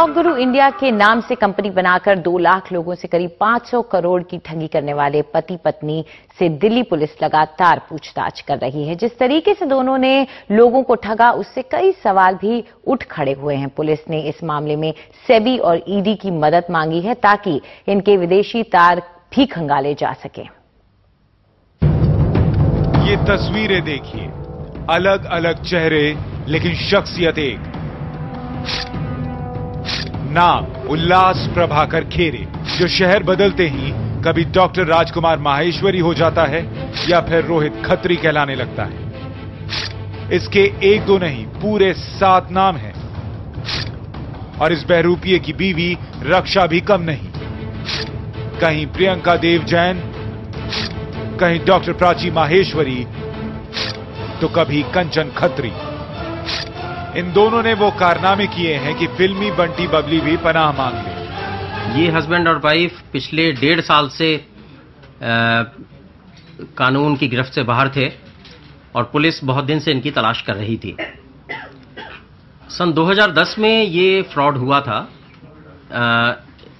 Stock गुरु India के नाम से कंपनी बनाकर 2 लाख लोगों से करीब 500 करोड़ की ठगी करने वाले पति पत्नी से दिल्ली पुलिस लगातार पूछताछ कर रही है। जिस तरीके से दोनों ने लोगों को ठगा, उससे कई सवाल भी उठ खड़े हुए हैं। पुलिस ने इस मामले में सेबी और ईडी की मदद मांगी है ताकि इनके विदेशी तार भी खंगाले जा सके। ये तस्वीरें देखिए, अलग अलग चेहरे लेकिन शख्सियत एक। नाम उल्लास प्रभाकर खेरे, जो शहर बदलते ही कभी डॉक्टर राजकुमार माहेश्वरी हो जाता है या फिर रोहित खत्री कहलाने लगता है। इसके 1-2 नहीं, पूरे 7 नाम हैं। और इस बहरूपिये की बीवी रक्षा भी कम नहीं। कहीं प्रियंका देव जैन, कहीं डॉक्टर प्राची माहेश्वरी, तो कभी कंचन खत्री। इन दोनों ने वो कारनामे किए हैं कि फिल्मी बंटी बबली भी पनाह मांग ले। ये हस्बैंड और वाइफ पिछले 1.5 साल से कानून की गिरफ्त से बाहर थे और पुलिस बहुत दिन से इनकी तलाश कर रही थी। सन 2010 में ये फ्रॉड हुआ था।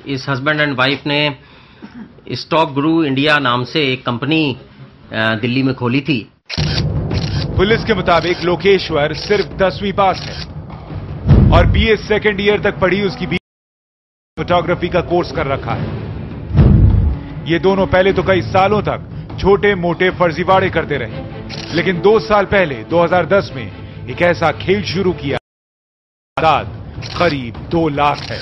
इस हस्बैंड एंड वाइफ ने स्टॉक गुरु इंडिया नाम से एक कंपनी दिल्ली में खोली थी। पुलिस के मुताबिक लोकेश्वर सिर्फ 10वीं पास है और बीए सेकेंड ईयर तक पढ़ी उसकी बीवी फोटोग्राफी का कोर्स कर रखा है। ये दोनों पहले तो कई सालों तक छोटे मोटे फर्जीवाड़े करते रहे, लेकिन 2 साल पहले 2010 में एक ऐसा खेल शुरू किया। तादाद करीब 2 लाख है।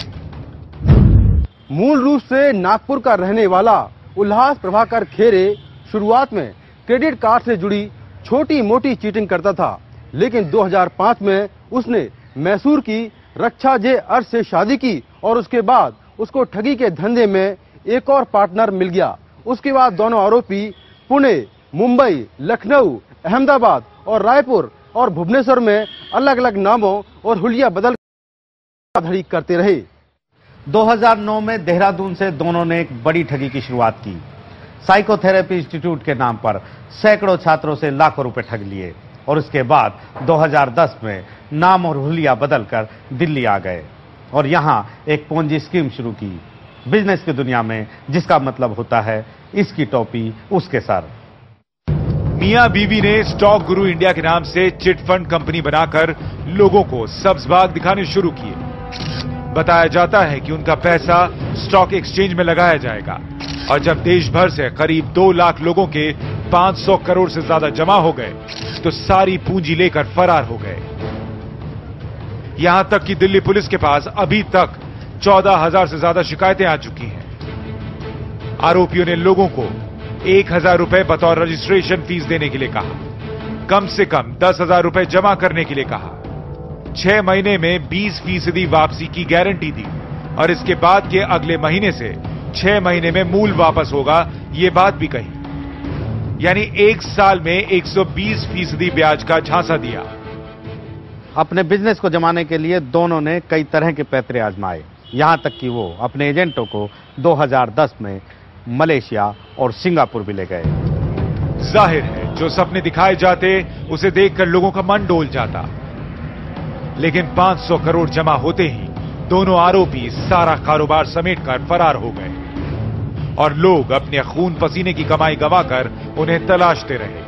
मूल रूप से नागपुर का रहने वाला उल्लास प्रभाकर खेरे शुरुआत में क्रेडिट कार्ड से जुड़ी छोटी मोटी चीटिंग करता था, लेकिन 2005 में उसने मैसूर की रक्षा जे अर्श से शादी की और उसके बाद उसको ठगी के धंधे में एक और पार्टनर मिल गया। उसके बाद दोनों आरोपी पुणे, मुंबई, लखनऊ, अहमदाबाद और रायपुर और भुवनेश्वर में अलग अलग नामों और हुलिया बदल धड़ी करते रहे। 2009 में देहरादून से दोनों ने एक बड़ी ठगी की शुरुआत की। साइकोथेरेपी इंस्टीट्यूट के नाम पर सैकड़ों छात्रों से लाखों रुपए ठग लिए और उसके बाद 2010 में नाम और हुलिया बदलकर दिल्ली आ गए और यहां एक पोंजी स्कीम शुरू की। बिजनेस की दुनिया में जिसका मतलब होता है इसकी टोपी उसके सर। मियां बीवी ने स्टॉक गुरु इंडिया के नाम से चिट फंड कंपनी बनाकर लोगों को सब्ज बाग दिखाने शुरू किए। बताया जाता है कि उनका पैसा स्टॉक एक्सचेंज में लगाया जाएगा और जब देश भर से करीब 2 लाख लोगों के 500 करोड़ से ज्यादा जमा हो गए तो सारी पूंजी लेकर फरार हो गए। यहां तक कि दिल्ली पुलिस के पास अभी तक 14,000 से ज्यादा शिकायतें आ चुकी हैं। आरोपियों ने लोगों को 1,000 रुपए बतौर रजिस्ट्रेशन फीस देने के लिए कहा, कम से कम 10,000 रुपए जमा करने के लिए कहा, 6 महीने में 20% वापसी की गारंटी दी और इसके बाद के अगले महीने से 6 महीने में मूल वापस होगा, ये बात भी कही। यानी 1 साल में 120% ब्याज का झांसा दिया। अपने बिजनेस को जमाने के लिए दोनों ने कई तरह के पैतरे आजमाए, यहां तक कि वो अपने एजेंटों को 2010 में मलेशिया और सिंगापुर भी ले गए। जाहिर है जो सपने दिखाए जाते उसे देखकर लोगों का मन डोल जाता, लेकिन 500 करोड़ जमा होते ही दोनों आरोपी सारा कारोबार समेटकर फरार हो गए और लोग अपने खून पसीने की कमाई गंवाकर उन्हें तलाशते रहे।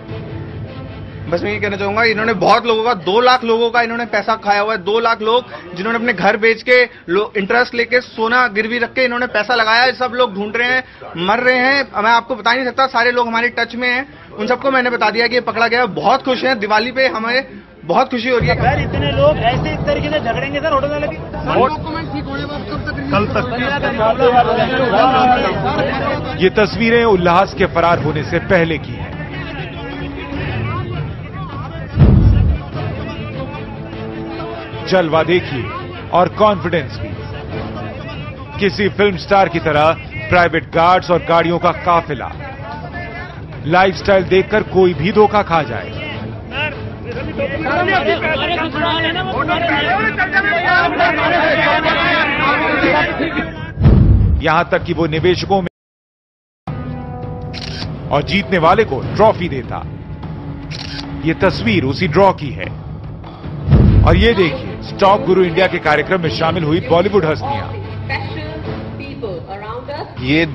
बस मैं ये कहना चाहूंगा, इन्होंने बहुत लोगों का 2 लाख लोगों का इन्होंने पैसा खाया हुआ है। 2 लाख लोग जिन्होंने अपने घर बेच के इंटरेस्ट लेके सोना गिरवी रख के इन्होंने पैसा लगाया है। सब लोग ढूंढ रहे हैं, मर रहे हैं। मैं आपको बता नहीं सकता, सारे लोग हमारे टच में हैं। उन सबको मैंने बता दिया कि ये पकड़ा गया। बहुत खुश हैं। दिवाली पे हमें बहुत खुशी हो रही है। सर इतने लोग ऐसे इस तरीके से झगड़ेंगे सर होटल वाले ये तस्वीरें उल्लास के फरार होने से पहले की हैं। जलवा देखिए और कॉन्फिडेंस भी। किसी फिल्म स्टार की तरह प्राइवेट गार्ड्स और गाड़ियों का काफिला। लाइफस्टाइल देखकर कोई भी धोखा खा जाए। यहां तक कि वो निवेशकों में और जीतने वाले को ट्रॉफी देता। ये तस्वीर उसी ड्रॉ की है और ये देखिए स्टॉक गुरु इंडिया के कार्यक्रम में शामिल हुई बॉलीवुड हस्तियां। ये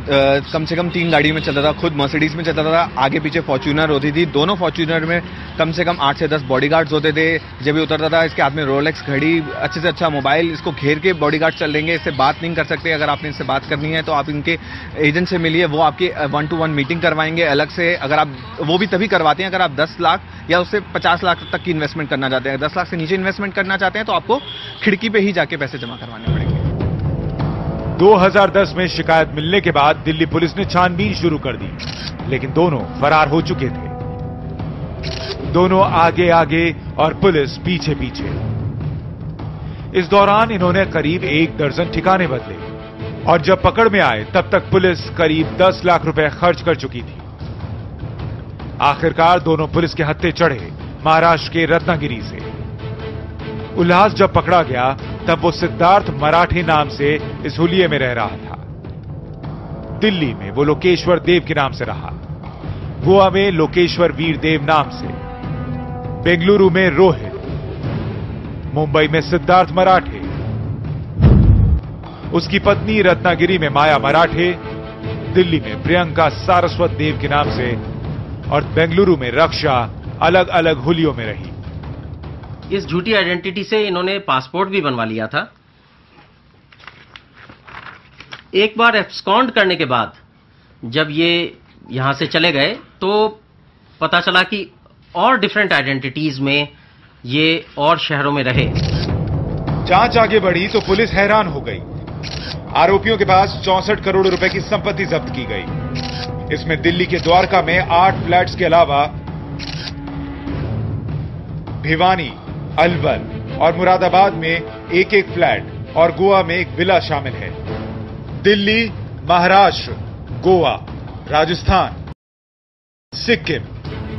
कम से कम 3 गाड़ी में चलता था, खुद मर्सिडीज में चलता था, आगे पीछे फॉर्च्यूनर होती थी, दोनों फॉर्च्यूनर में कम से कम 8 से 10 बॉडीगार्ड्स होते थे। जब भी उतरता था इसके हाथ में रोलेक्स घड़ी, अच्छे से अच्छा मोबाइल, इसको घेर के बॉडीगार्ड चल देंगे, इससे बात नहीं कर सकते। अगर आपने इससे बात करनी है तो आप इनके एजेंट से मिलिए, वो आपकी 1-to-1 मीटिंग करवाएंगे अलग से। अगर आप वो भी तभी करवाते हैं अगर आप 10 लाख या उससे 50 लाख तक की इन्वेस्टमेंट करना चाहते हैं। 10 लाख से नीचे इन्वेस्टमेंट करना चाहते हैं तो आपको खिड़की पे ही जाके पैसे जमा करवाने पड़ेंगे। 2010 में शिकायत मिलने के बाद दिल्ली पुलिस ने छानबीन शुरू कर दी, लेकिन दोनों फरार हो चुके थे। दोनों आगे आगे और पुलिस पीछे पीछे। इस दौरान इन्होंने करीब 1 दर्जन ठिकाने बदले और जब पकड़ में आए तब तक पुलिस करीब 10 लाख रुपए खर्च कर चुकी थी। आखिरकार दोनों पुलिस के हत्थे चढ़े महाराष्ट्र के रत्नागिरी से। उल्लास जब पकड़ा गया तब वो सिद्धार्थ मराठे नाम से इस हुलिये में रह रहा था। दिल्ली में वो लोकेश्वर देव के नाम से रहा, गोवा में लोकेश्वर वीर देव नाम से, बेंगलुरु में रोहित, मुंबई में सिद्धार्थ मराठे, उसकी पत्नी रत्नागिरी में माया मराठे, दिल्ली में प्रियंका सारस्वत देव के नाम से और बेंगलुरु में रक्षा अलग अलग हुलियों में रही। इस झूठी आइडेंटिटी से इन्होंने पासपोर्ट भी बनवा लिया था। एक बार एब्सकॉन्ड करने के बाद जब ये यहां से चले गए तो पता चला कि और डिफरेंट आइडेंटिटीज में ये और शहरों में रहे। जांच आगे बढ़ी तो पुलिस हैरान हो गई। आरोपियों के पास 64 करोड़ रुपए की संपत्ति जब्त की गई। इसमें दिल्ली के द्वारका में 8 फ्लैट्स के अलावा भिवानी, अलवर और मुरादाबाद में एक फ्लैट और गोवा में एक विला शामिल है। दिल्ली, महाराष्ट्र, गोवा, राजस्थान, सिक्किम,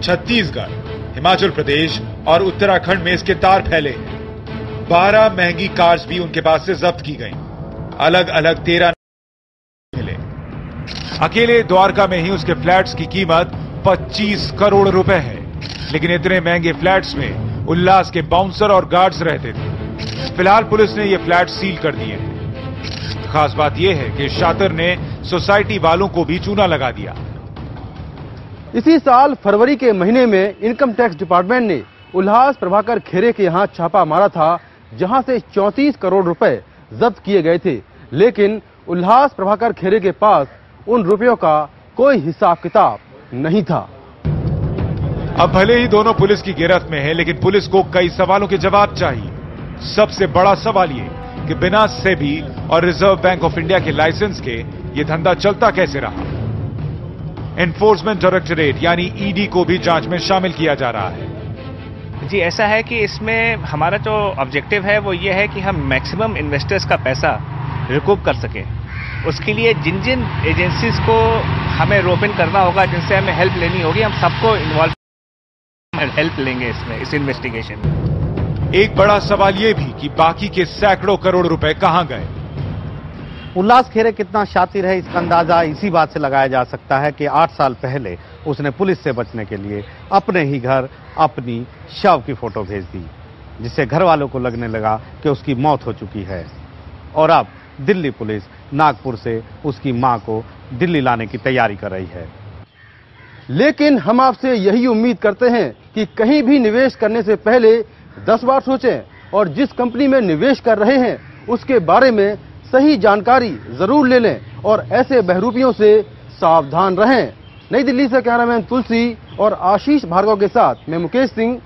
छत्तीसगढ़, हिमाचल प्रदेश और उत्तराखंड में इसके तार फैले हैं। 12 महंगी कार्स भी उनके पास से जब्त की गई। अलग अलग 13 मिले। अकेले द्वारका में ही उसके फ्लैट्स की कीमत 25 करोड़ रुपए है। लेकिन इतने महंगे फ्लैट्स में उल्लास के बाउंसर और गार्ड्स रहते थे। फिलहाल पुलिस ने ये फ्लैट सील कर दिए हैं। खास बात यह है कि शातिर ने सोसाइटी वालों को भी चूना लगा दिया। इसी साल फरवरी के महीने में इनकम टैक्स डिपार्टमेंट ने उल्लास प्रभाकर खेरे के यहां छापा मारा था, जहां से 34 करोड़ रुपए जब्त किए गए थे। लेकिन उल्लास प्रभाकर खेरे के पास उन रुपयों का कोई हिसाब किताब नहीं था। अब भले ही दोनों पुलिस की गिरफ्त में हैं, लेकिन पुलिस को कई सवालों के जवाब चाहिए। सबसे बड़ा सवाल ये कि बिना सेबी और रिजर्व बैंक ऑफ इंडिया के लाइसेंस के ये धंधा चलता कैसे रहा। एनफोर्समेंट डायरेक्टरेट यानी ईडी को भी जांच में शामिल किया जा रहा है। जी, ऐसा है कि इसमें हमारा जो ऑब्जेक्टिव है वो ये है कि हम मैक्सिमम इन्वेस्टर्स का पैसा रिकूप कर सके। उसके लिए जिन जिन एजेंसीज को हमें रोप इन करना होगा, जिनसे हमें हेल्प लेनी होगी, हम सबको इन्वॉल्व हेल्प लेंगे इसमें, इस इन्वेस्टिगेशन में। एक बड़ा सवाल यह भी कि बाकी के सैकड़ों करोड़ रुपए कहां गए। उल्लास खेरे कितना शातिर है इसका अंदाजा इसी बात से लगाया जा सकता है कि 8 साल पहले उसने पुलिस से बचने के लिए अपने ही घर अपनी शव की फोटो भेज दी, जिससे घर वालों को लगने लगा कि उसकी मौत हो चुकी है। और अब दिल्ली पुलिस नागपुर से उसकी मां को दिल्ली लाने की तैयारी कर रही है। लेकिन हम आपसे यही उम्मीद करते हैं कि कहीं भी निवेश करने से पहले 10 बार सोचें और जिस कंपनी में निवेश कर रहे हैं उसके बारे में सही जानकारी जरूर ले लें और ऐसे बहरूपियों से सावधान रहें। नई दिल्ली से कैमरामैन तुलसी और आशीष भार्गव के साथ मैं मुकेश सिंह।